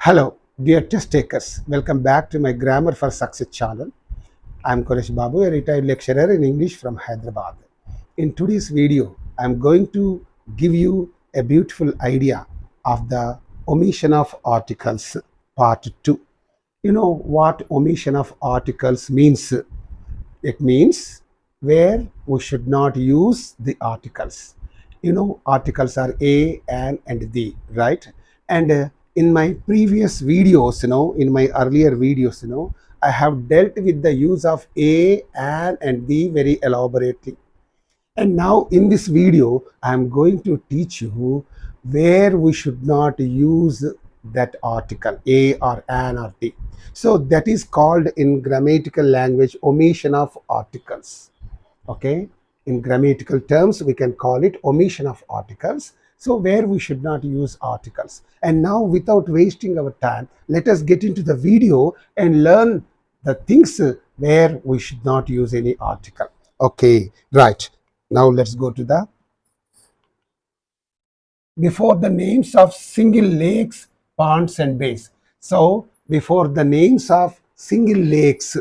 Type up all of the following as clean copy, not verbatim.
Hello, dear test takers. Welcome back to my Grammar for Success channel. I am Koresh Babu, a retired lecturer in English from Hyderabad. In today's video, I am going to give you a beautiful idea of the omission of articles, part 2. You know what omission of articles means? It means where we should not use the articles. You know, articles are a, an, and the, right? And in my previous videos, in my earlier videos, I have dealt with the use of a, an, and the very elaborately. And now in this video, I am going to teach you where we should not use that article, a or an or the. So that is called in grammatical language omission of articles. Okay, in grammatical terms we can call it omission of articles. So where we should not use articles. And now without wasting our time, let us get into the video and learn the things where we should not use any article. Okay, right. Now let's go to the before the names of single lakes, ponds and bays. So before the names of single lakes,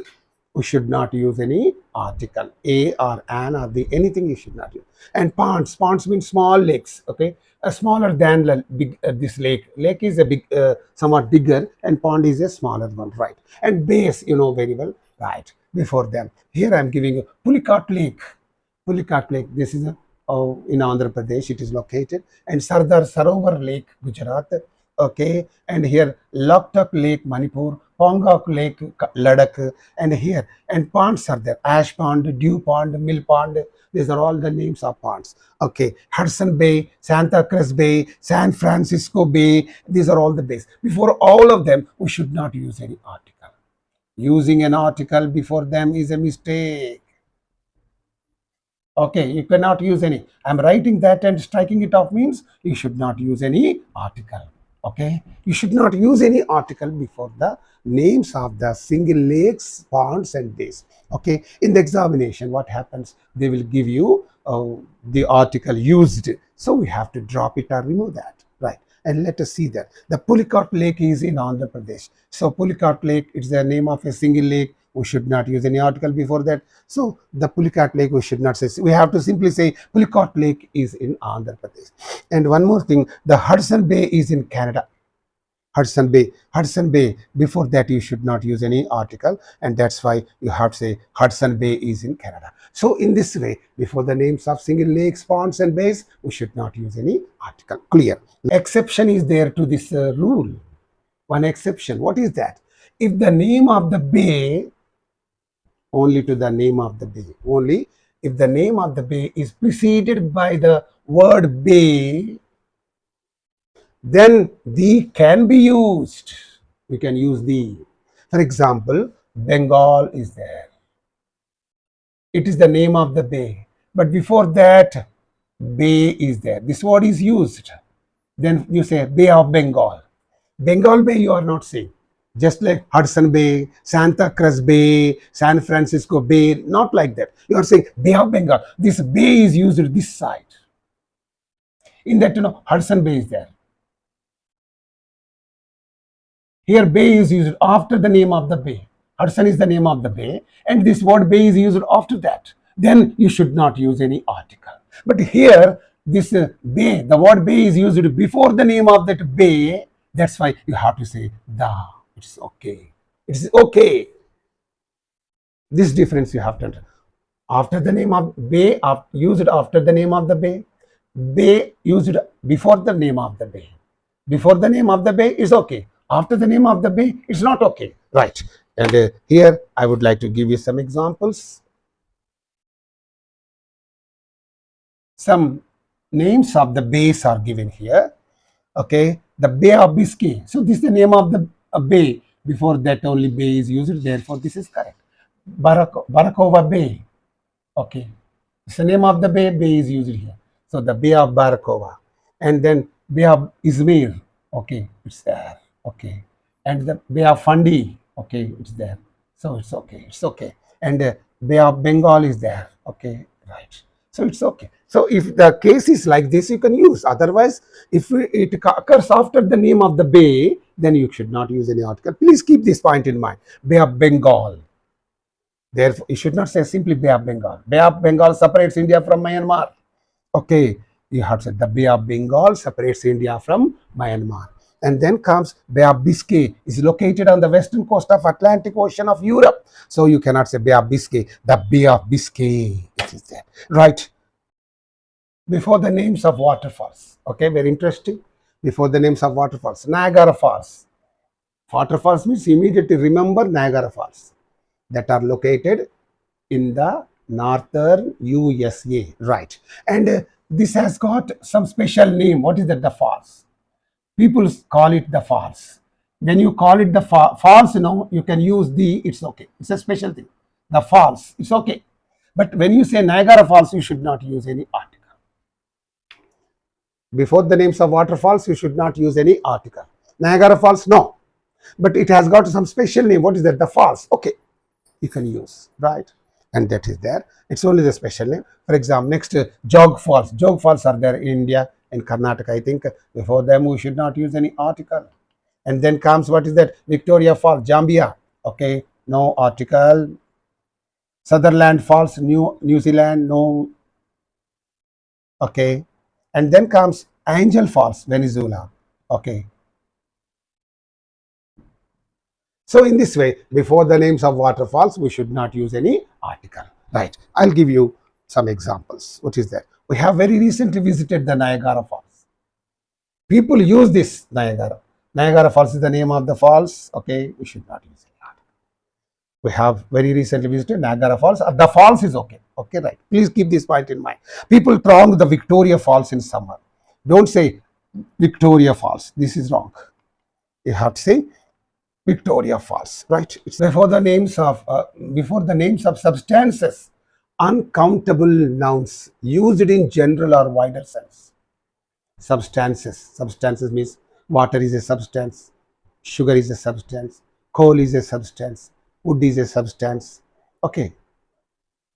we should not use any article, a or an or the, anything you should not use. And ponds mean small lakes, okay, smaller than big, this lake. Lake is a big, somewhat bigger, and pond is a smaller one, right? And bays, you know very well, right? Before them, here I am giving a Pulicat Lake. Pulicat Lake, this is a, in Andhra Pradesh, it is located, and Sardar Sarovar Lake, Gujarat, okay, and here Loktak Lake, Manipur, Pongok Lake, Ladakh, and here, and ponds are there, Ash Pond, Dew Pond, Mill Pond, these are all the names of ponds, okay, Hudson Bay, Santa Cruz Bay, San Francisco Bay, these are all the bays. Before all of them, we should not use any article. Using an article before them is a mistake. Okay, you cannot use any. I'm writing that and striking it off means you should not use any article. Okay, you should not use any article before the names of the single lakes, ponds, and bays. Okay, in the examination, what happens? They will give you the article used. So we have to drop it or remove that. Right. And let us see that. The Pulicat Lake is in Andhra Pradesh. So Pulicat Lake, it's the name of a single lake. We should not use any article before that. So the Pulicat Lake, we should not say. We have to simply say Pulicat Lake is in Andhra Pradesh. And one more thing, the Hudson Bay is in Canada. Hudson Bay. Before that, you should not use any article, and that's why you have to say Hudson Bay is in Canada. So in this way, before the names of single lakes, ponds, and bays, we should not use any article. Clear? Exception is there to this rule. One exception. What is that? If the name of the bay, only to the name of the bay, only if the name of the bay is preceded by the word bay, then the can be used. We can use the. For example, Bengal is there. It is the name of the bay. But before that, bay is there. This word is used. Then you say Bay of Bengal. Bengal Bay you are not saying. Just like Hudson Bay, Santa Cruz Bay, San Francisco Bay, not like that. You are saying Bay of Bengal. This bay is used this side. In that, Hudson Bay is there. Here bay is used after the name of the bay. Hudson is the name of the bay, and this word bay is used after that. Then you should not use any article. But here, this bay, the word bay is used before the name of that bay. That's why you have to say the. It's okay. It's okay. This difference you have to understand. After the name of bay, used after the name of the bay. Bay used before the name of the bay. Before the name of the bay is okay. After the name of the bay, it's not okay. Right. And here I would like to give you some examples. Some names of the bays are given here. Okay. The Bay of Biscay. So this is the name of the bay. Before that only bay is used. Therefore this is correct. Barakova Bay. Okay. It's the name of the bay. Bay is used here. So the Bay of Barakova. And then Bay of Izmir. Okay. It's there. Okay, and the Bay of Fundy, okay, it's there. So it's okay, it's okay. And Bay of Bengal is there. Okay, right. So it's okay. So if the case is like this, you can use. Otherwise, if it occurs after the name of the bay, then you should not use any article. Please keep this point in mind. Bay of Bengal. Therefore, you should not say simply Bay of Bengal. Bay of Bengal separates India from Myanmar. Okay, you have said the Bay of Bengal separates India from Myanmar. And then comes Bay of Biscay is located on the western coast of Atlantic Ocean of Europe. So you cannot say Bay of Biscay, the Bay of Biscay. It is there, right? Before the names of waterfalls. Okay, very interesting. Before the names of waterfalls, Niagara Falls. Waterfalls means immediately remember Niagara Falls that are located in the northern USA, right? And this has got some special name. What is that? The falls. People call it the falls. When you call it the falls, you can use the, it's okay. It's a special thing. The falls, it's okay. But when you say Niagara Falls, you should not use any article. Before the names of waterfalls, you should not use any article. Niagara Falls, no. But it has got some special name. What is that? The falls. Okay, you can use, right? And that is there. It's only the special name. For example, next, Jog Falls. Jog Falls are there in India and Karnataka. I think before them, we should not use any article. And then comes, what is that? Victoria Falls, Zambia. Okay, no article. Sutherland Falls, New Zealand, no. Okay. And then comes Angel Falls, Venezuela. Okay. So in this way, before the names of waterfalls, we should not use any article. Right. I'll give you some examples. What is that? We have very recently visited the Niagara Falls. People use this Niagara. Niagara Falls is the name of the falls. Okay. We should not use any article. We have very recently visited Niagara Falls. The falls is okay. Okay, right. Please keep this point in mind. People throng the Victoria Falls in summer. Don't say Victoria Falls. This is wrong. You have to say Victoria Falls, right? It's before the names of substances, uncountable nouns used in general or wider sense. Substances means water is a substance, sugar is a substance, coal is a substance, wood is a substance. Okay,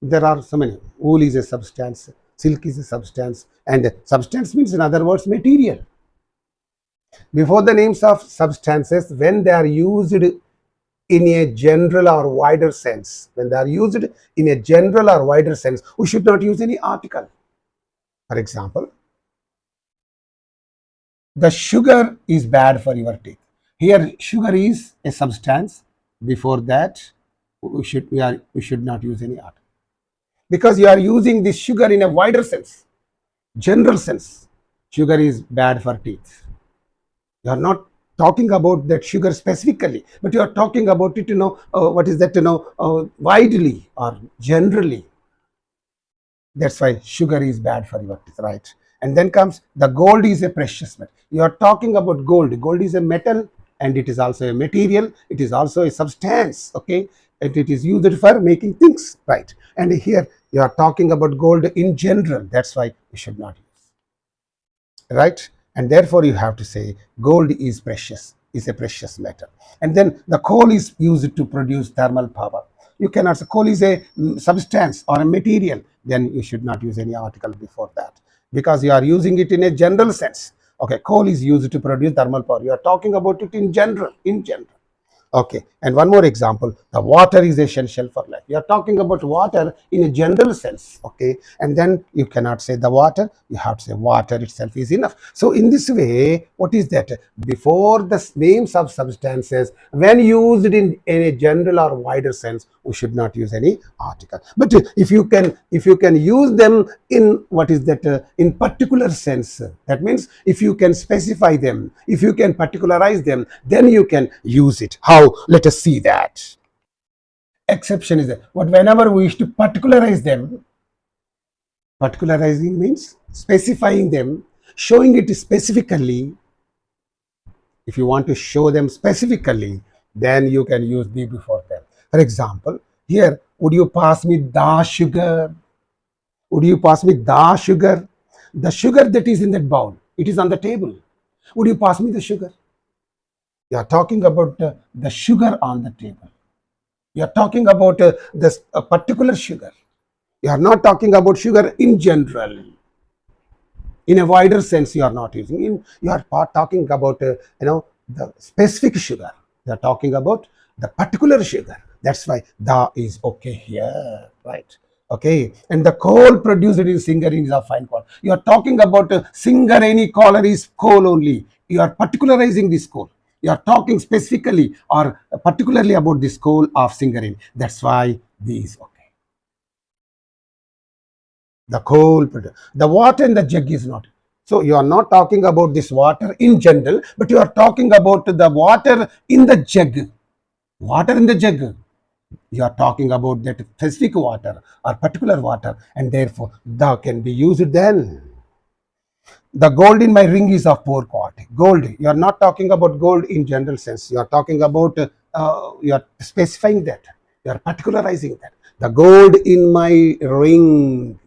there are so many. Wool is a substance, silk is a substance, and substance means, in other words, material. Before the names of substances, when they are used in a general or wider sense, we should not use any article. For example, the sugar is bad for your teeth. Here, sugar is a substance. Before that, we should not use any article, because you are using this sugar in a wider sense, general sense. Sugar is bad for teeth. You are not talking about that sugar specifically, but you are talking about it, widely or generally. That's why sugar is bad for your teeth, right? And then comes the gold is a precious metal. You are talking about gold. Gold is a metal, and it is also a material. It is also a substance, okay? And it is used for making things, right? And here you are talking about gold in general. That's why you should not use, right? And therefore you have to say gold is precious, is a precious metal. And then the coal is used to produce thermal power. You cannot say coal is a substance or a material. Then you should not use any article before that, because you are using it in a general sense. Okay, coal is used to produce thermal power. You are talking about it in general. Okay, and one more example, the water is essential for life. You are talking about water in a general sense, okay, and then you cannot say the water, you have to say water itself is enough. So in this way, what is that? Before the names of substances, when used in a general or wider sense, we should not use any article. But if you can use them in in particular sense, that means if you can specify them, if you can particularize them, then you can use it. How? Let us see that. Exception is there. But whenever we wish to particularize them, particularizing means specifying them, showing it specifically. If you want to show them specifically, then you can use the before them. For example, here, would you pass me the sugar? Would you pass me the sugar? The sugar that is in that bowl, it is on the table. Would you pass me the sugar? You are talking about the sugar on the table. You are talking about this particular sugar. You are not talking about sugar in general. In a wider sense, you are not using. You are talking about the specific sugar. You are talking about the particular sugar. That's why the is okay here, right? Okay, and the coal produced in Singareni is a fine coal. You are talking about Singareni coal is coal only. You are particularizing this coal. You are talking specifically or particularly about this coal of Singareni. That's why these okay. The coal, the water in the jug is not. So you are not talking about this water in general, but you are talking about the water in the jug. Water in the jug. You are talking about that specific water or particular water, and therefore the can be used then. The gold in my ring is of poor quality. Gold. You are not talking about gold in general sense. You are talking about. You are specifying that. You are particularizing that. The gold in my ring.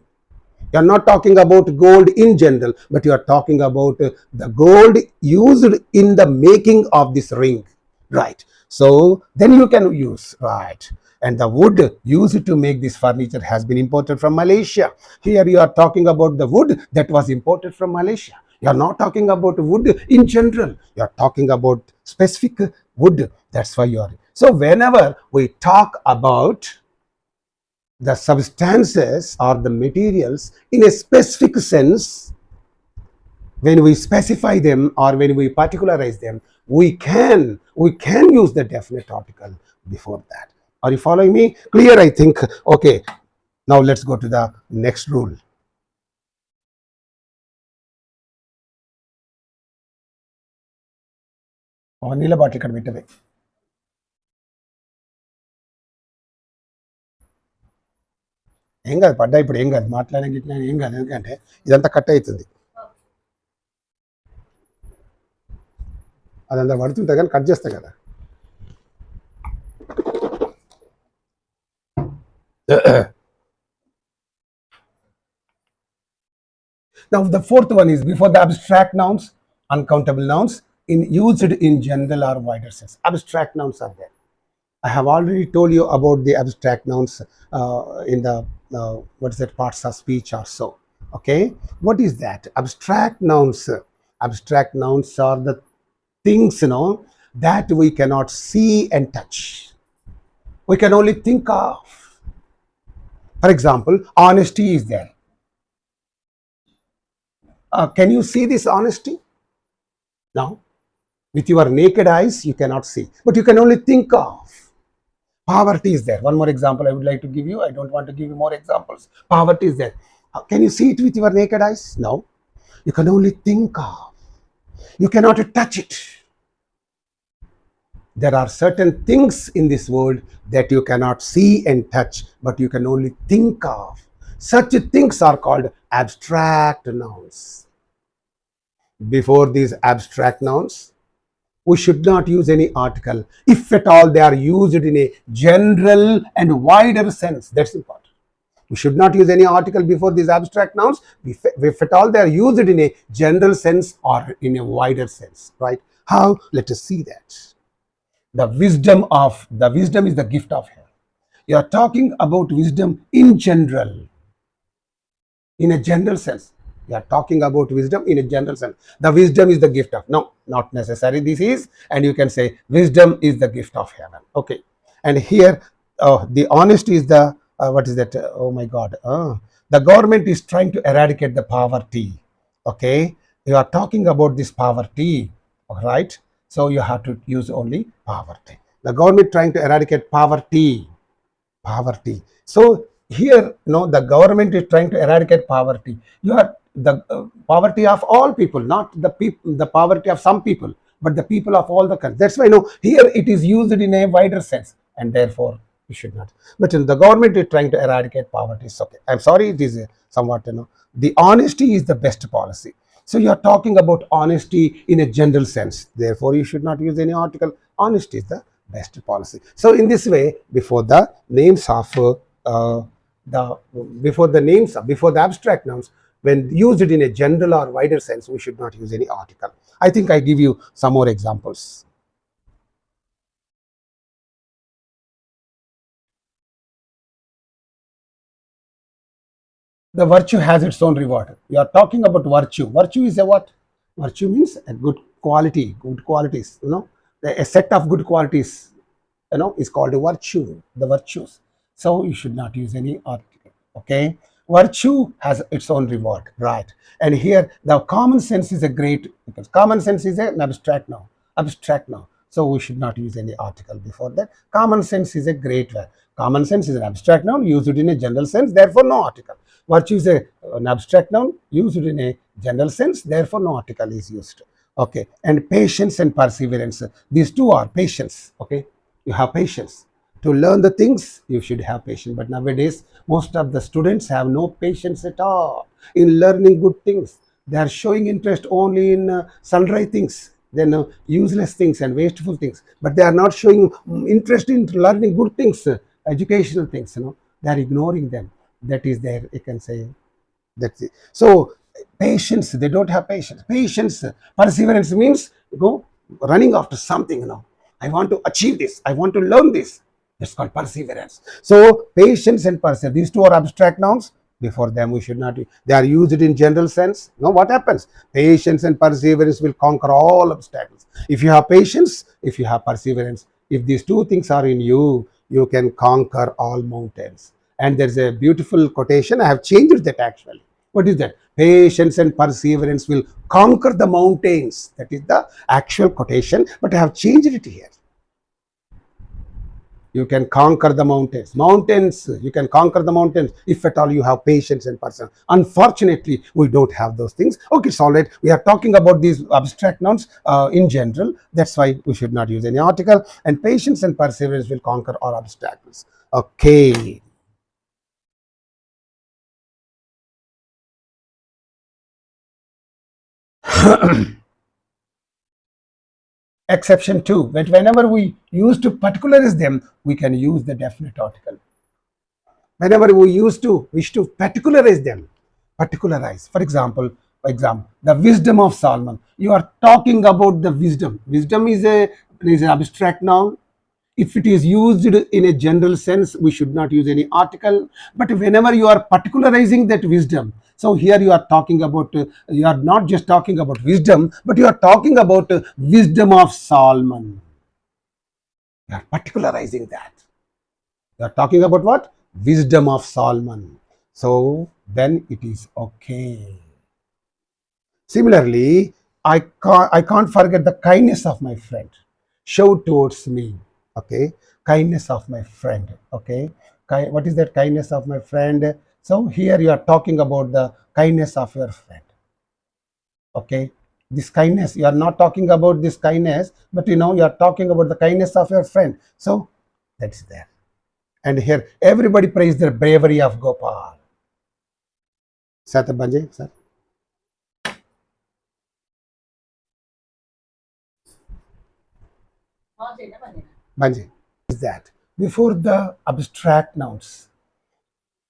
You are not talking about gold in general, but you are talking about the gold used in the making of this ring, right? So then you can use, right? And the wood used to make this furniture has been imported from Malaysia. Here you are talking about the wood that was imported from Malaysia. You are not talking about wood in general. You are talking about specific wood. That's why you are. So whenever we talk about the substances or the materials in a specific sense, when we specify them or when we particularize them, we can use the definite article before that. Are you following me? Clear, I think. Okay, now let's go to the next rule. నీళ్ళ bottle ఇక్కడ పెట్టవే. ఏం కాదు, పడ్డా ఇప్పుడు ఏం కాదు, మాట్లాడే ఏం కాదు, ఎందుకంటే ఇదంతా కట్ అవుతుంది. అదంతా పడుతుంటే కానీ కట్ చేస్తా కదా. Now the fourth one is before the abstract nouns, uncountable nouns in used in general or wider sense. Abstract nouns are there. I have already told you about the abstract nouns in the what is that, parts of speech or so. Okay, what is that? Abstract nouns. Abstract nouns are the things that we cannot see and touch. We can only think of. For example, honesty is there. Can you see this honesty? No. With your naked eyes, you cannot see, but you can only think of. Poverty is there. One more example I would like to give you. I don't want to give you more examples. Poverty is there. Can you see it with your naked eyes? No. You can only think of. You cannot touch it. There are certain things in this world that you cannot see and touch, but you can only think of. Such things are called abstract nouns. Before these abstract nouns, we should not use any article. If at all they are used in a general and wider sense, that's important. We should not use any article before these abstract nouns if at all they are used in a general sense or in a wider sense, right? How? Let us see that. The wisdom is the gift of heaven. You are talking about wisdom in general, in a general sense. You are talking about wisdom in a general sense. The wisdom is the gift of. No, not necessary. This is, and you can say wisdom is the gift of heaven. Okay, and here the honesty is the what is that? Oh my God! The government is trying to eradicate the poverty. Okay, you are talking about this poverty, right? So you have to use only poverty. The government trying to eradicate poverty. So here, the government is trying to eradicate poverty. You are the poverty of all people, not the poverty of some people, but the people of all the countries. That's why here it is used in a wider sense, and therefore you should not. But the government is trying to eradicate poverty. It's okay. I'm sorry, it is somewhat the honesty is the best policy. So you are talking about honesty in a general sense. Therefore, you should not use any article. Honesty is the best policy. So in this way, before the names of before the abstract nouns, when used in a general or wider sense, we should not use any article. I think I give you some more examples. The virtue has its own reward. You are talking about virtue. Virtue is a what? Virtue means a good quality, good qualities. A set of good qualities. Is called a virtue. The virtues. So you should not use any article. Okay. Virtue has its own reward, right? And here the common sense is a great, because common sense is an abstract noun. Abstract noun. So we should not use any article before that. Common sense is a great word. Common sense is an abstract noun, used in a general sense, therefore no article. Virtue is an abstract noun, used in a general sense, therefore no article is used. Okay. And patience and perseverance. These two are patience. Okay. You have patience. To learn the things, you should have patience. But nowadays, most of the students have no patience at all in learning good things. They are showing interest only in sundry things, then useless things and wasteful things. But they are not showing interest in learning good things, educational things. They are ignoring them. That is there, you can say. That's it. So patience, they don't have patience. Patience, perseverance means running after something. I want to achieve this. I want to learn this. That's called perseverance. So patience and perseverance, these two are abstract nouns. Before them, we should not. They are used in general sense. What happens? Patience and perseverance will conquer all obstacles. If you have patience, if you have perseverance, if these two things are in you, you can conquer all mountains. And there's a beautiful quotation. I have changed that actually. What is that? Patience and perseverance will conquer the mountains. That is the actual quotation, but I have changed it here. You can conquer the mountains. You can conquer the mountains if at all you have patience and perseverance. Unfortunately, we don't have those things. Okay, it's all right. We are talking about these abstract nouns in general. That's why we should not use any article. And patience and perseverance will conquer all obstacles. Okay. Exception 2, that whenever we use to particularize them, we can use the definite article. Whenever we wish to particularize them, particularize. For example, the wisdom of Solomon. You are talking about the wisdom. Wisdom is an abstract noun. If it is used in a general sense, we should not use any article. But whenever you are particularizing that wisdom, so here you are talking about, you are not just talking about wisdom, but you are talking about wisdom of Solomon. You are particularizing that. You are talking about what? Wisdom of Solomon. So then it is okay. Similarly, I can't forget the kindness of my friend. Show towards me. Okay, kindness of my friend. Okay, what is that kindness of my friend? So here you are talking about the kindness of your friend. Okay, this kindness, you are not talking about this kindness, but you are talking about the kindness of your friend. So that's there. And here everybody praise the bravery of Gopal. Sir, Banjay, sir. Banjay is that before the abstract nouns.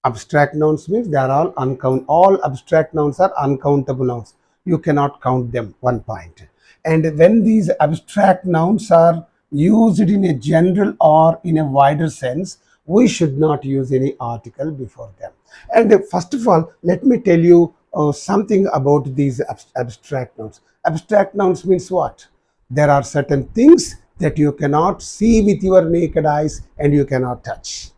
Abstract nouns means they are all uncountable. All abstract nouns are uncountable nouns. You cannot count them. 1 point. And when these abstract nouns are used in a general or in a wider sense, we should not use any article before them. And first of all, let me tell you something about these abstract nouns. Abstract nouns means what? There are certain things that you cannot see with your naked eyes and you cannot touch.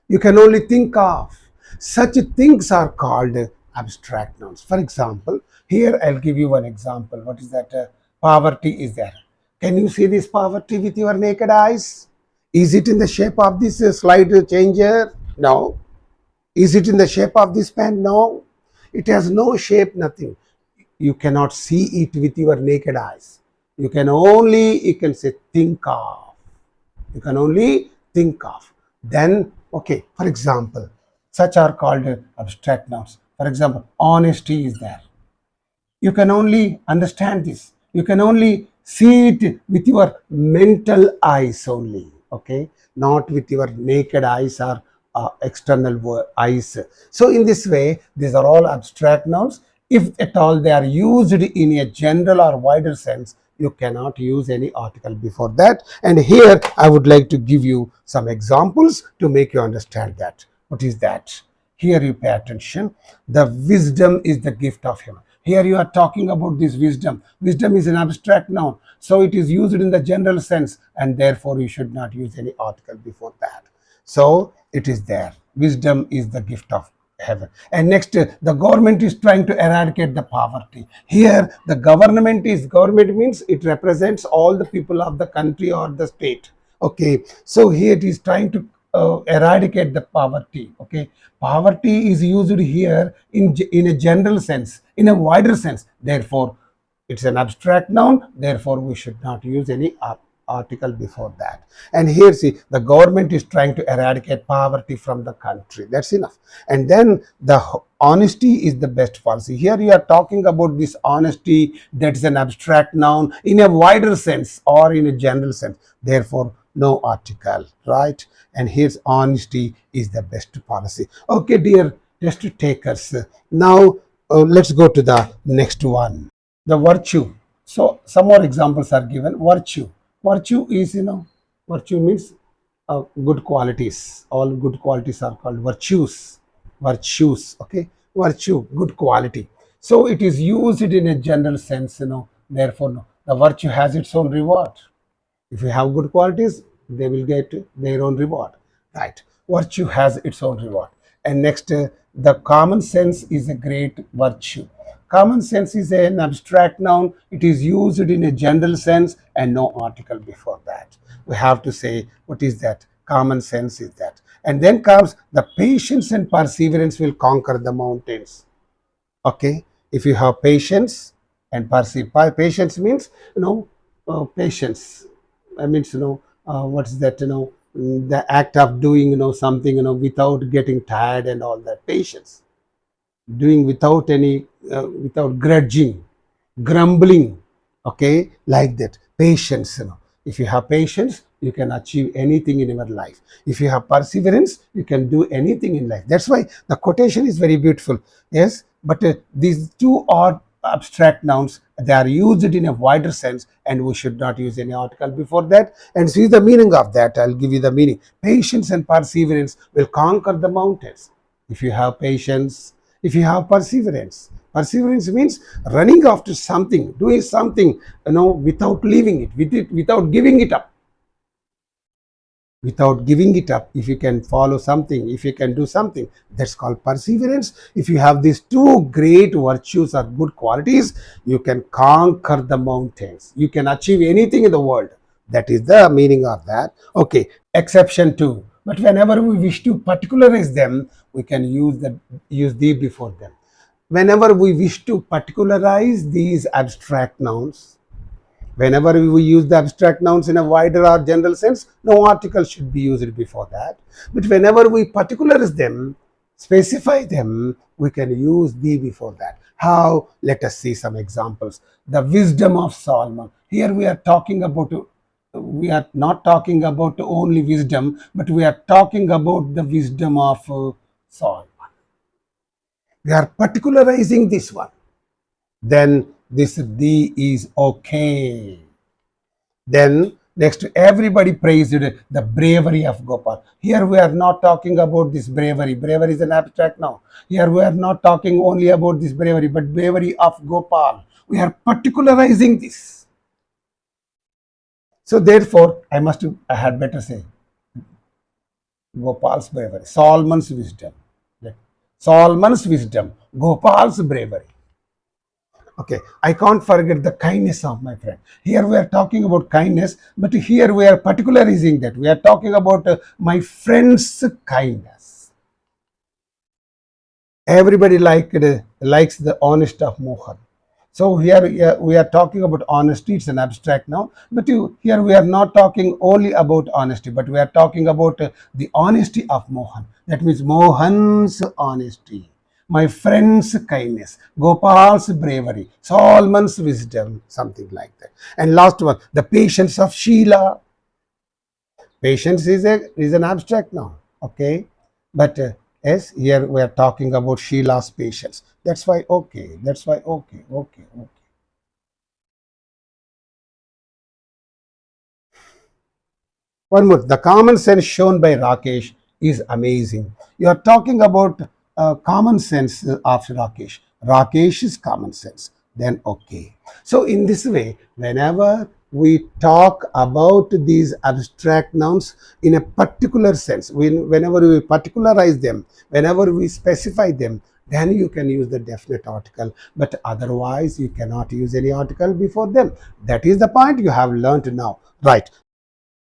You can only think of. Such things are called abstract nouns. For example, here I'll give you one example. What is that? Poverty is there. Can you see this poverty with your naked eyes? Is it in the shape of this slide changer? No. Is it in the shape of this pen? No. It has no shape, nothing. You cannot see it with your naked eyes. You can say think of. You can only think of. Then, okay, for example, such are called abstract nouns. For example, honesty is there. You can only understand this. You can only see it with your mental eyes only. Okay, not with your naked eyes or external eyes. So in this way, these are all abstract nouns. If at all they are used in a general or wider sense, you cannot use any article before that. And here I would like to give you some examples to make you understand that. What is that? Here you pay attention. The wisdom is the gift of heaven. Here you are talking about this wisdom. Wisdom is an abstract noun, so it is used in the general sense, and therefore you should not use any article before that. So it is there. Wisdom is the gift of heaven. And next, the government is trying to eradicate the poverty. Here the government means it represents all the people of the country or the state. Okay, so here it is trying to eradicate the poverty. Okay, poverty is used here in a general sense, in a wider sense. Therefore it's an abstract noun, therefore we should not use any article before that. And here, see, the government is trying to eradicate poverty from the country. That's enough. And then the honesty is the best policy. Here you are talking about this honesty, that's an abstract noun in a wider sense or in a general sense. Therefore no article, right? And here's honesty is the best policy. Okay, dear test takers, now let's go to the next one, the virtue. So some more examples are given. Virtue is, virtue means good qualities. All good qualities are called virtues. Okay, virtue, good quality. So it is used in a general sense, therefore no, the virtue has its own reward. If you have good qualities, they will get their own reward, right? Virtue has its own reward. And next, the common sense is a great virtue. Common sense is an abstract noun. It is used in a general sense and no article before that. We have to say, what is that? Common sense is that. And then comes the patience and perseverance will conquer the mountains. Okay, if you have patience and patience means, patience. I mean, what's that, the act of doing, something, without getting tired and all that. Patience. Doing without any, without grudging, grumbling. Okay, like that. Patience, If you have patience, you can achieve anything in your life. If you have perseverance, you can do anything in life. That's why the quotation is very beautiful. Yes, but these two are abstract nouns. They are used in a wider sense, and we should not use any article before that. And see the meaning of that. I'll give you the meaning. Patience and perseverance will conquer the mountains. If you have patience, if you have perseverance. Perseverance means running after something, doing something, without leaving it, without giving it up. Without giving it up, if you can follow something, if you can do something, that's called perseverance. If you have these two great virtues or good qualities, you can conquer the mountains. You can achieve anything in the world. That is the meaning of that. Okay, exception too. But whenever we wish to particularize them, we can use the before them. Whenever we wish to particularize these abstract nouns, whenever we use the abstract nouns in a wider or general sense, no article should be used before that. But whenever we particularize them, specify them, we can use the before that. How? Let us see some examples. The wisdom of Solomon. Here we are not talking about only wisdom, but we are talking about the wisdom of Solomon. We are particularizing this one. Then this D is okay. Then next, everybody praised the bravery of Gopal. Here we are not talking about this bravery. Bravery is an abstract now. Here we are not talking only about this bravery, but bravery of Gopal. We are particularizing this. So therefore, I had better say Gopal's bravery, Solomon's wisdom. Solomon's wisdom, Gopal's bravery. Okay, I can't forget the kindness of my friend. Here we are talking about kindness, but here we are particularizing that. We are talking about my friend's kindness. Everybody likes the honesty of Mohan. So here we are talking about honesty. It's an abstract now, but here we are not talking only about honesty, but we are talking about the honesty of Mohan. That means Mohan's honesty, my friend's kindness, Gopal's bravery, Solomon's wisdom, something like that. And last one, the patience of Sheila. Patience is an abstract now, okay, but yes, here we are talking about Sheila's patience. That's why okay. Okay. One more, the common sense shown by Rakesh is amazing. You are talking about common sense after Rakesh. Rakesh is common sense. Then okay. So in this way, whenever we talk about these abstract nouns in a particular sense, whenever we particularize them, whenever we specify them, then you can use the definite article, but otherwise you cannot use any article before them. That is the point you have learned now, right?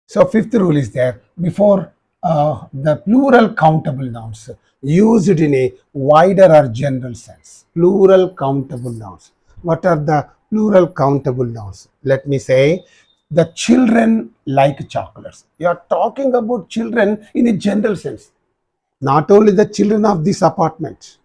So fifth rule is there: before the plural countable nouns used in a wider or general sense. Plural countable nouns. What are the plural countable nouns? Let me say, the children like chocolates. You are talking about children in a general sense. Not only the children of this apartment,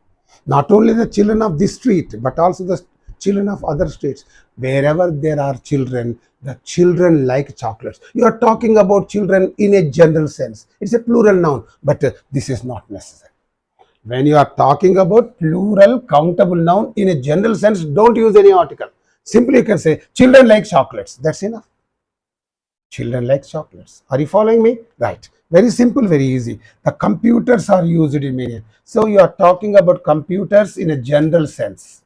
not only the children of this street, but also the children of other streets. Wherever there are children, the children like chocolates. You are talking about children in a general sense. It's a plural noun, but this is not necessary. When you are talking about plural countable noun in a general sense, don't use any article. Simply you can say, children like chocolates. That's enough. Children like chocolates. Are you following me? Right. Very simple, very easy. The computers are used in many. So you are talking about computers in a general sense.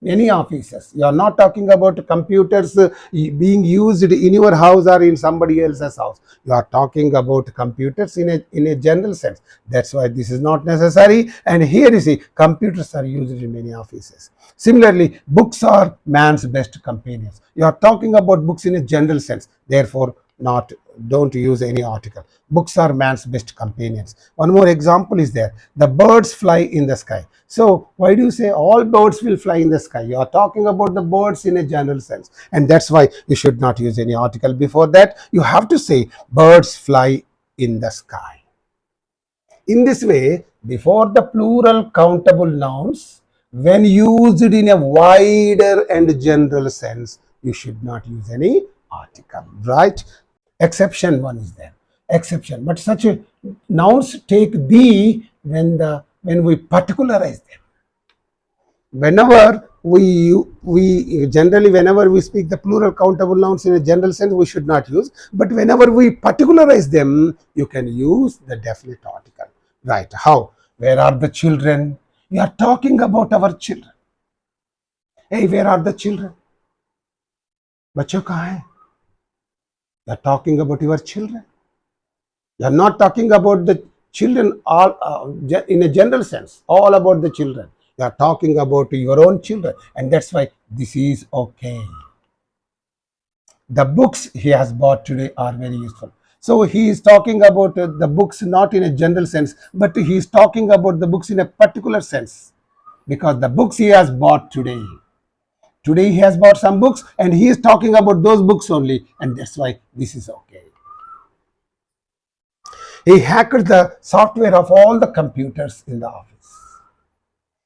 Any offices. You are not talking about computers being used in your house or in somebody else's house. You are talking about computers in a general sense. That's why this is not necessary. And here you see, computers are used in many offices. Similarly, books are man's best companions. You are talking about books in a general sense. Therefore, don't use any article. Books are man's best companions. One more example is there. The birds fly in the sky. So why do you say all birds will fly in the sky? You are talking about the birds in a general sense. And that's why you should not use any article before that. You have to say birds fly in the sky. In this way, before the plural countable nouns, when used in a wider and general sense, you should not use any article, right? Exception one is there. Exception, but such nouns take the when we particularize them. Whenever we generally, whenever we speak the plural countable nouns in a general sense, we should not use. But whenever we particularize them, you can use the definite article. Right? How? Where are the children? We are talking about our children. Hey, where are the children? बच्चों कहाँ हैं? You are talking about your children. You are not talking about the children all in a general sense, all about the children. You are talking about your own children, and that's why this is okay. The books he has bought today are very useful. So he is talking about the books not in a general sense, but he is talking about the books in a particular sense, because the books he has bought today. Today he has bought some books and he is talking about those books only, and that's why this is okay. He hacked the software of all the computers in the office.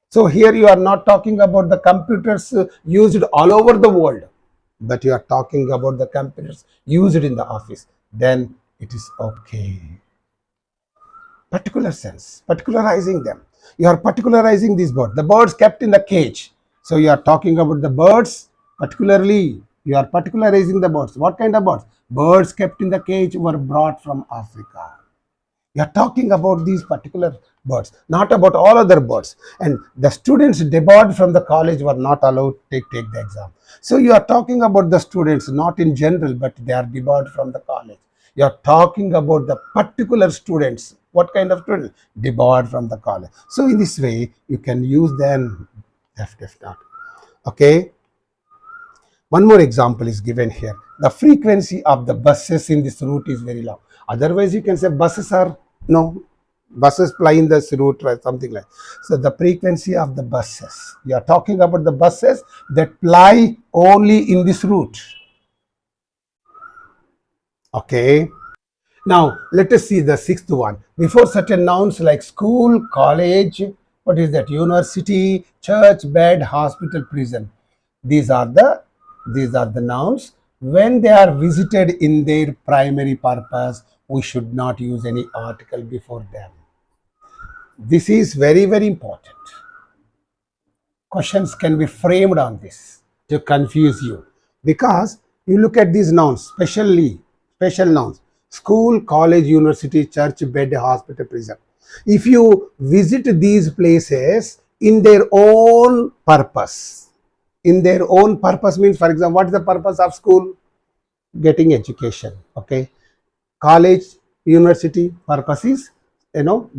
So here you are not talking about the computers used all over the world, but you are talking about the computers used in the office. Then it is okay. Particular sense, particularizing them. You are particularizing these birds. The birds kept in the cage. So you are talking about the birds, particularly you are particularizing the birds. What kind of birds? Birds kept in the cage were brought from Africa. You are talking about these particular birds, not about all other birds. And the students debarred from the college were not allowed to take the exam. So you are talking about the students, not in general, but they are debarred from the college. You are talking about the particular students. What kind of students? Debarred from the college. So in this way, you can use them. Not. Okay. One more example is given here. The frequency of the buses in this route is very low. Otherwise, you can say buses ply in this route, or something like. So the frequency of the buses. You are talking about the buses that ply only in this route. Okay. Now let us see the sixth one. Before certain nouns like school, college, what is that? University, church, bed, hospital, prison. These are the nouns. When they are visited in their primary purpose, we should not use any article before them. This is very, very important. Questions can be framed on this to confuse you, because you look at these nouns, special nouns: school, college, university, church, bed, hospital, prison. If you visit these places in their own purpose, in their own purpose means, for example, what is the purpose of school? Getting education. Okay. College, university purpose is,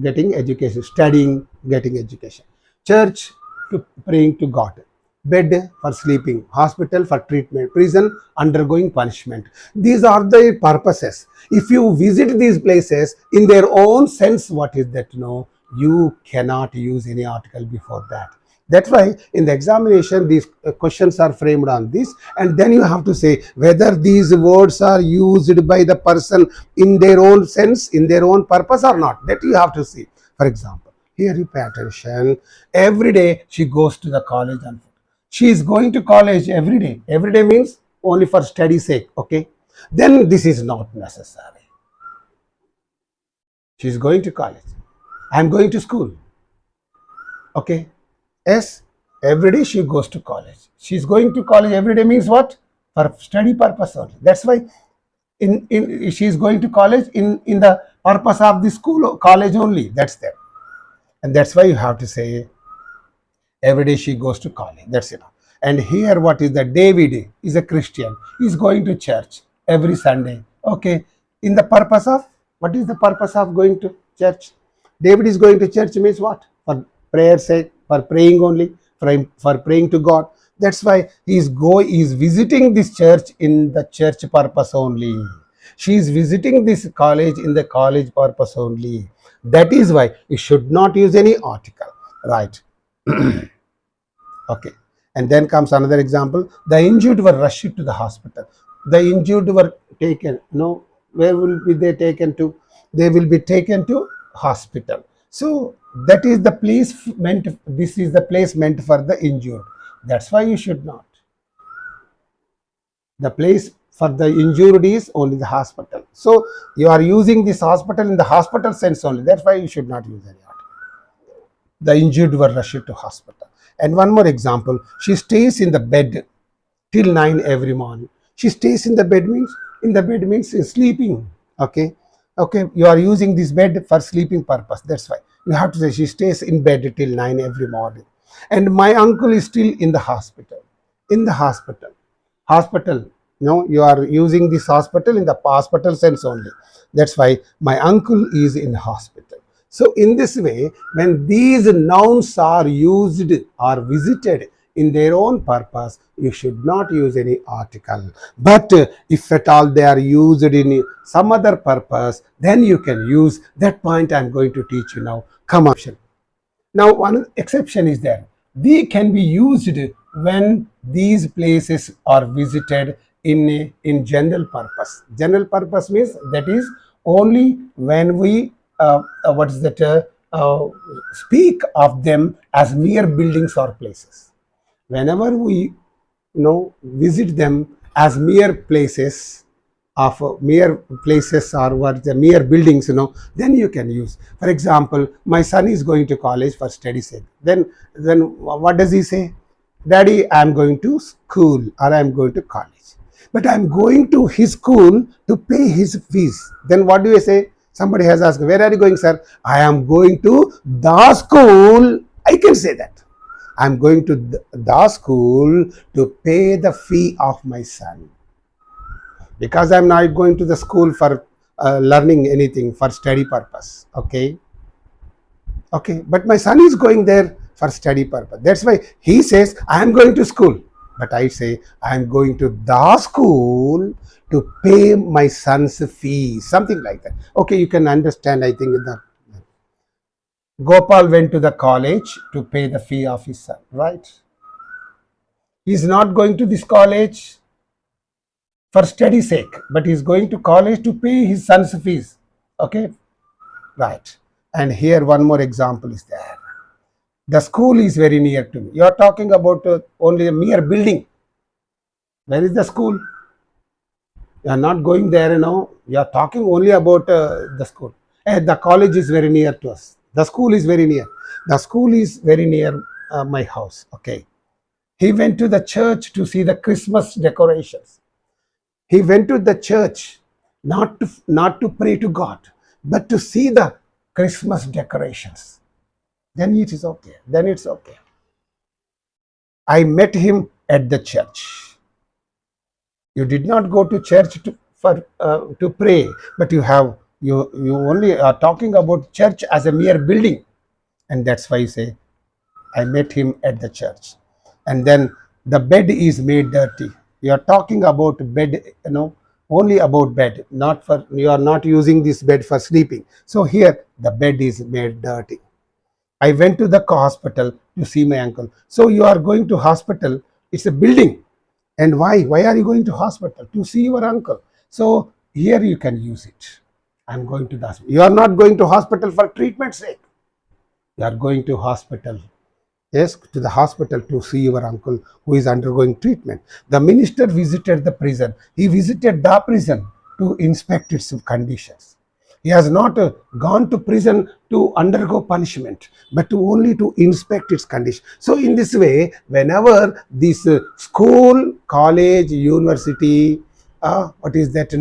getting education, studying, getting education. Church, to praying to God. Bed for sleeping, hospital for treatment, prison undergoing punishment. These are the purposes. If you visit these places in their own sense, what is that? No, you cannot use any article before that. That's why in the examination these questions are framed on this, and then you have to say whether these words are used by the person in their own sense, in their own purpose or not. That you have to see. For example, here you pay attention. Every day she goes to the college on foot. She is going to college every day. Every day means only for study sake. Okay. Then this is not necessary. She is going to college. I am going to school. Okay. Yes, every day she goes to college. She is going to college every day means what? For study purpose only. That's why she is going to college in the purpose of the school or college only. That's there. And that's why you have to say every day she goes to college. That's enough. And here what is that? David is a Christian. He is going to church every Sunday. Okay. In the purpose of, what is the purpose of going to church? David is going to church means what? For prayer sake, for praying only, for praying to God. That's why he is visiting this church in the church purpose only. She is visiting this college in the college purpose only. That is why you should not use any article. Right. Okay. And then comes another example. The injured were rushed to the hospital. The injured were taken. No, where will be they taken to? They will be taken to hospital. So that is the place meant. This is the place meant for the injured. That's why you should not. The place for the injured is only the hospital. So you are using this hospital in the hospital sense only. That's why you should not use any article. The injured were rushed to hospital. And one more example. She stays in the bed till 9 every morning. She stays in the bed means sleeping. Okay. Okay, you are using this bed for sleeping purpose. That's why you have to say she stays in bed till 9 every morning. And my uncle is still in the hospital. In the hospital. Hospital. You are using this hospital in the hospital sense only. That's why my uncle is in hospital. So in this way, when these nouns are used or visited in their own purpose, you should not use any article. But if at all they are used in some other purpose, then you can use. That point I am going to teach you now. Come on. Now one exception is there. They can be used when these places are visited in general purpose. General purpose means that is only when we speak of them as mere buildings or places. Whenever we visit them as mere places or what the mere buildings, then you can use. For example, my son is going to college for study sake. Then what does he say? Daddy, I am going to school or I am going to college. But I am going to his school to pay his fees. Then what do you say? Somebody has asked, where are you going, sir? I am going to the school. I can say that. I am going to the school to pay the fee of my son. Because I am not going to the school for learning anything, for study purpose. Okay. Okay. But my son is going there for study purpose. That's why he says, I am going to school. But I say, I am going to the school to pay my son's fee. Something like that. Okay, you can understand, I think, that. Gopal went to the college to pay the fee of his son, right? He is not going to this college for study sake, but he is going to college to pay his son's fees. Okay, right. And here one more example is there. The school is very near to me. You are talking about only a mere building. Where is the school? You are not going there, You are talking only about the school. The college is very near to us. The school is very near. The school is very near my house. Okay. He went to the church to see the Christmas decorations. He went to the church not to pray to God, but to see the Christmas decorations, then it is okay. Then it's okay. I met him at the church. You did not go to church to pray, but you only are talking about church as a mere building, and that's why you say, I met him at the church. And then the bed is made dirty. You are talking about bed, only about bed, not for, you are not using this bed for sleeping. So here the bed is made dirty. I went to the hospital to see my uncle. So you are going to hospital, it's a building. And why? Why are you going to hospital? To see your uncle. So here you can use it. I'm going to the hospital. You are not going to hospital for treatment's sake. You are going to hospital. Yes, to the hospital to see your uncle who is undergoing treatment. The minister visited the prison. He visited the prison to inspect its conditions. He has not gone to prison to undergo punishment, but only to inspect its condition. So in this way, whenever this school, college, university, what is that,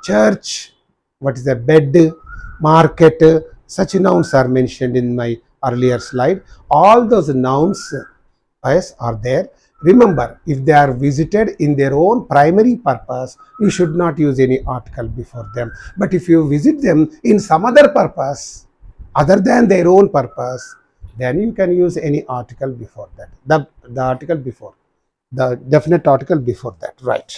church, what is the bed, market, such nouns are mentioned in my earlier slide. All those nouns, yes, are there. Remember, if they are visited in their own primary purpose, you should not use any article before them. But if you visit them in some other purpose, other than their own purpose, then you can use any article before that. The article before, the definite article before that, right?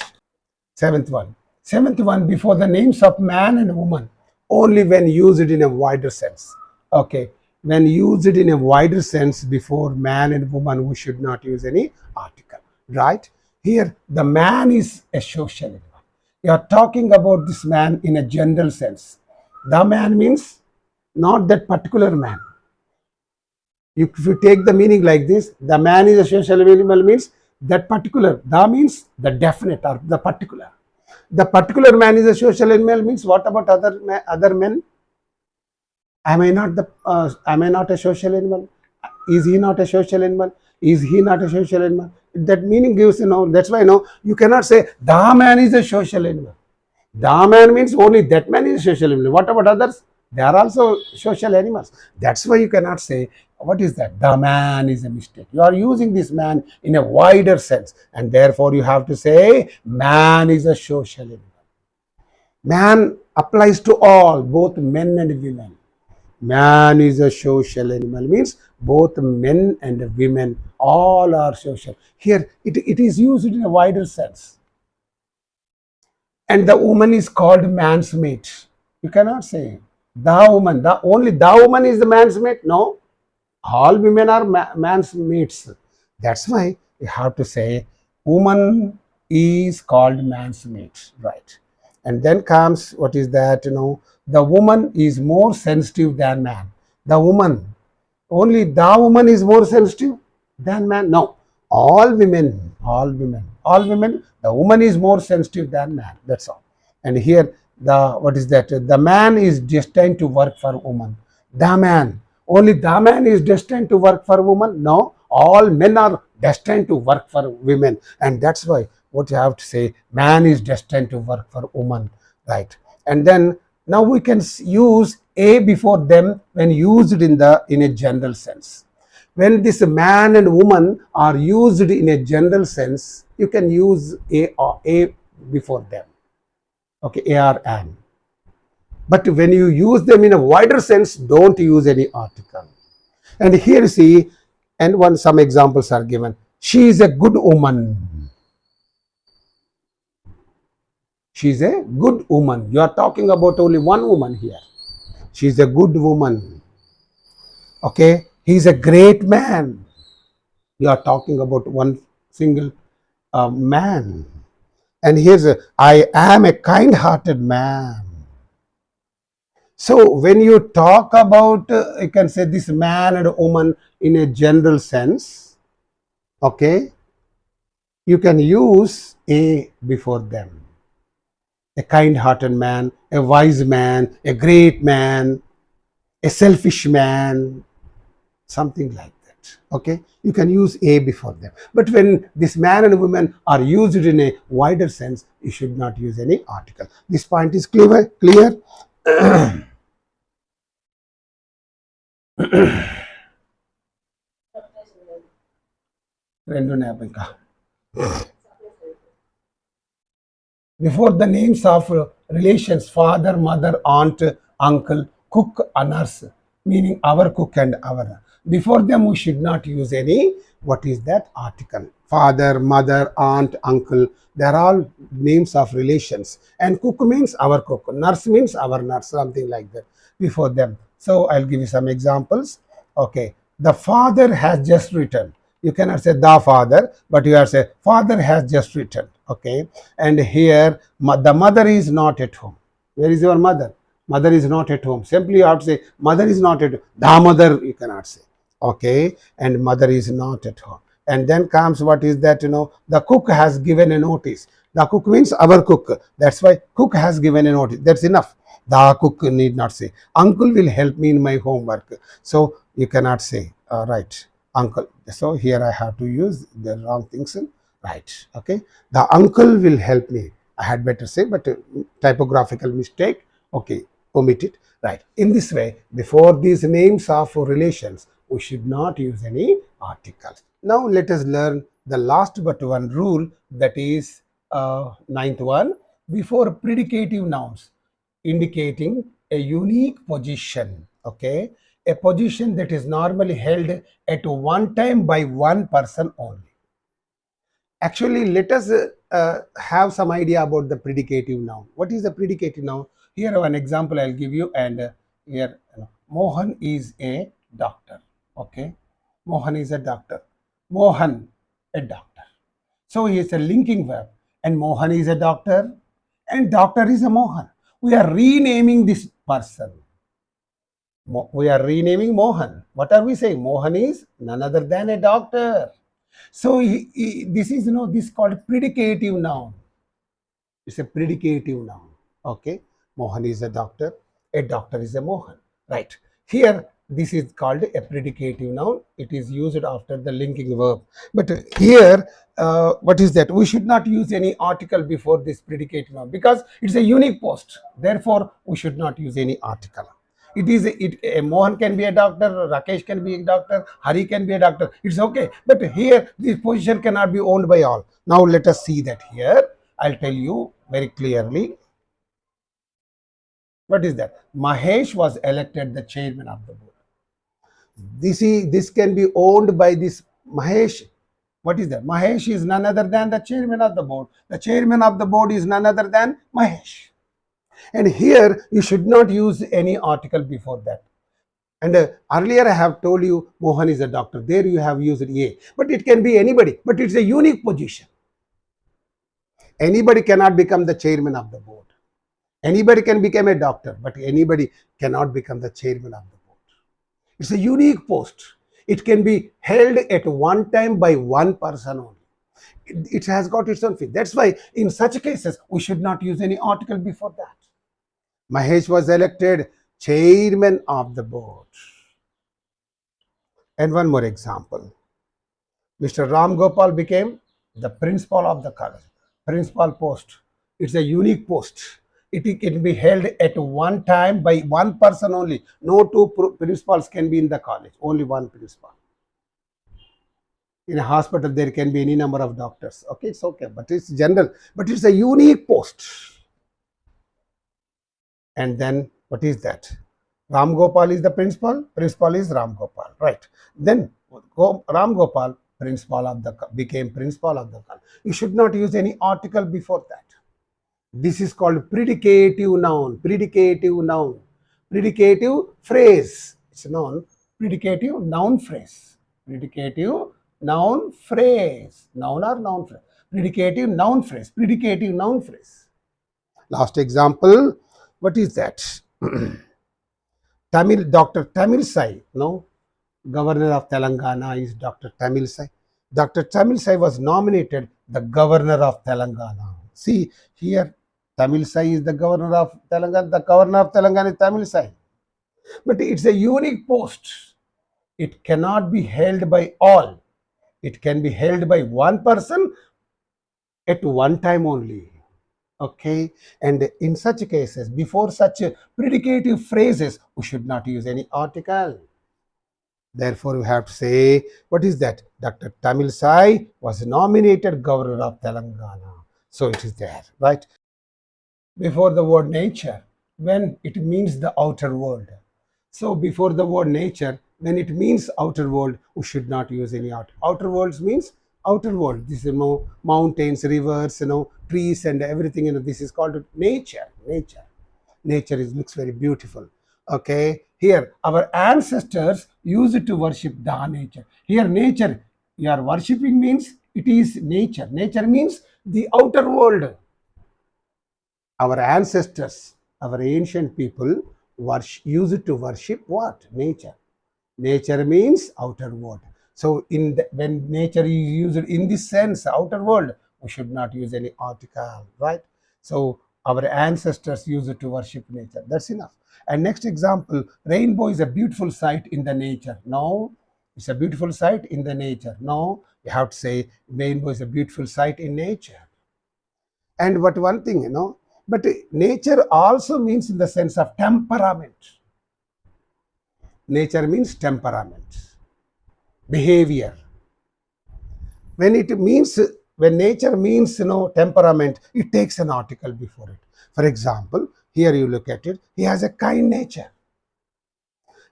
Seventh one, before the names of man and woman, only when used in a wider sense. Okay. When used in a wider sense before man and woman, we should not use any article, right? Here, the man is a social animal. You are talking about this man in a general sense. The man means not that particular man. If you take the meaning like this, the man is a social animal means that particular. The means the definite or the particular. The particular man is a social animal means what about other men? Am I not a social animal? Is he not a social animal? Is he not a social animal? That meaning gives, that's why you cannot say the man is a social animal. The man means only that man is a social animal. What about others? They are also social animals. That's why you cannot say, what is that? The man is a mistake. You are using this man in a wider sense, and therefore you have to say man is a social animal. Man applies to all, both men and women. Man is a social animal means both men and women, all are social. Here it is used in a wider sense. And the woman is called man's mate. You cannot say the woman, only the woman is the man's mate. No, all women are man's mates. That's why you have to say woman is called man's mate, right? And then comes, what is that, the woman is more sensitive than man. The woman, only the woman is more sensitive than man. No, all women, the woman is more sensitive than man. That's all. And here, what is that? The man is destined to work for woman. The man, only the man is destined to work for woman. No, all men are destined to work for women. And that's why what you have to say, man is destined to work for woman, right? And then now we can use a before them when used in a general sense. When this man and woman are used in a general sense, you can use a before them. Okay, a or an. But when you use them in a wider sense, don't use any article. And here you see, and some examples are given. She is a good woman. She is a good woman. You are talking about only one woman here. She is a good woman. Okay. He is a great man. You are talking about one single man. And here's I am a kind-hearted man. So when you talk about, you can say this man and woman in a general sense, okay, you can use a before them. A kind-hearted man, a wise man, a great man, a selfish man, something like that. Okay, you can use a before them. But when this man and woman are used in a wider sense, you should not use any article. This point is clear? రెండు ఉన్నాయి ఇంకా. Before the names of relations, father, mother, aunt, uncle, cook, nurse, meaning our cook and our. Before them, we should not use any, what is that, article. Father, mother, aunt, uncle, they're all names of relations. And cook means our cook. Nurse means our nurse, something like that. Before them. So I'll give you some examples. Okay. The father has just returned. You cannot say the father, but you have to say father has just returned. Okay. And here the mother is not at home. Where is your mother? Mother is not at home. Simply you have to say mother is not at home. The mother you cannot say. Okay. And mother is not at home. And then comes, what is that, the cook has given a notice. The cook means our cook. That's why cook has given a notice. That's enough. The cook need not say. Uncle will help me in my homework. So you cannot say, right, uncle. So here I have to use the wrong things. Right. Okay. The uncle will help me. I had better say, but typographical mistake. Okay. Omit it. Right. In this way, before these names of relations, we should not use any articles. Now let us learn the last but one rule, that is ninth one. Before predicative nouns indicating a unique position, okay, a position that is normally held at one time by one person only. Actually, let us have some idea about the predicative noun. What is the predicative noun? Here one example I'll give you, and here Mohan is a doctor. Okay, Mohan is a doctor. Mohan, a doctor. So he is a linking verb, and Mohan is a doctor, and doctor is a Mohan. We are renaming this person. We are renaming Mohan. What are we saying? Mohan is none other than a doctor. So this is this called predicative noun. It's a predicative noun. Okay, Mohan is a doctor is a Mohan. Right. Here this is called a predicative noun. It is used after the linking verb. But here what is that? We should not use any article before this predicative noun because it's a unique post. Therefore, we should not use any article. Mohan can be a doctor, Rakesh can be a doctor, Hari can be a doctor. It's okay. But here, this position cannot be owned by all. Now, let us see that here. I'll tell you very clearly. What is that? Mahesh was elected the chairman of the board. This can be owned by this Mahesh. What is that? Mahesh is none other than the chairman of the board. The chairman of the board is none other than Mahesh. And here you should not use any article before that. And earlier I have told you Mohan is a doctor. There you have used a. But it can be anybody. But it's a unique position. Anybody cannot become the chairman of the board. Anybody can become a doctor, but anybody cannot become the chairman of the board. It's a unique post. It can be held at one time by one person only. It has got its own fee. That's why in such cases, we should not use any article before that. Mahesh was elected chairman of the board. And one more example. Mr. Ram Gopal became the principal of the college. Principal post. It's a unique post. It can be held at one time by one person only. No two principals can be in the college. Only one principal. In a hospital, there can be any number of doctors. Okay, it's okay. But it's general. But it's a unique post. And then what is that? Ram Gopal is the principal. Principal is Ram Gopal. Right. Then Ram Gopal became principal of the college. You should not use any article before that. This is called predicative noun. Predicative noun. Predicative phrase. It's a noun. Predicative noun phrase. Predicative noun phrase. Noun or noun phrase. Predicative noun phrase. Predicative noun phrase. Last example. What is that? Dr. Tamil Sai, no? Governor of Telangana is Dr. Tamil Sai. Dr. Tamil Sai was nominated the governor of Telangana. See, here Tamil Sai is the governor of Telangana. The governor of Telangana is Tamil Sai. But it's a unique post. It cannot be held by all. It can be held by one person at one time only. Okay, and in such cases, before such predicative phrases, we should not use any article. Therefore, we have to say, what is that? Dr. Tamil Sai was nominated governor of Telangana. So it is there, right? Before the word nature, when it means the outer world. So before the word nature, when it means outer world, we should not use any outer worlds means outer world. This is mountains, rivers, trees and everything. This is called nature. Nature looks very beautiful. Okay, here our ancestors used to worship the nature. Here nature you are worshipping means it is nature. Nature means the outer world. Our ancestors, our ancient people used to worship what? Nature. Nature means outer world. So when nature is used in this sense, outer world, we should not use any article, right? So our ancestors used to worship nature. That's enough. And next example, rainbow is a beautiful sight in the nature. No, it's a beautiful sight in the nature. No, you have to say rainbow is a beautiful sight in nature. And but one thing, but nature also means in the sense of temperament. Nature means temperament, behavior. When nature means temperament, it takes an article before it. For example, here you look at it, he has a kind nature.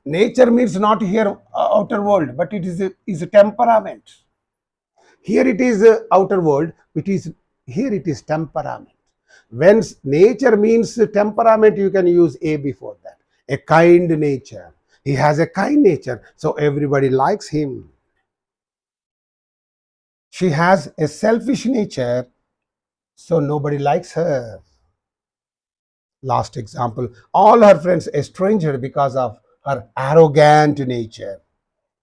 Nature means not here outer world, but it is a temperament. Here it is outer world, here it is temperament. When nature means temperament, you can use a before that. A kind nature. He has a kind nature, so everybody likes him. She has a selfish nature, so nobody likes her. Last example, all her friends estranged her because of her arrogant nature.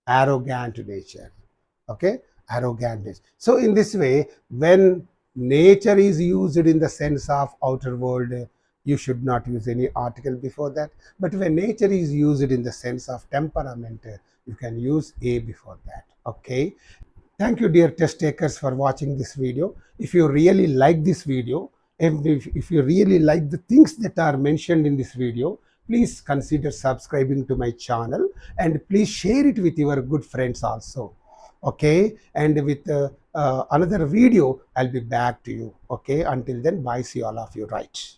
Arrogant nature. Okay, arrogantness. So in this way, when nature is used in the sense of outer world, you should not use any article before that. But when nature is used in the sense of temperament, you can use a before that. Okay. Thank you, dear test takers, for watching this video. If you really like this video, and if you really like the things that are mentioned in this video, please consider subscribing to my channel and please share it with your good friends also. Okay, and with another video, I'll be back to you. Okay, until then, bye. See all of you. Right.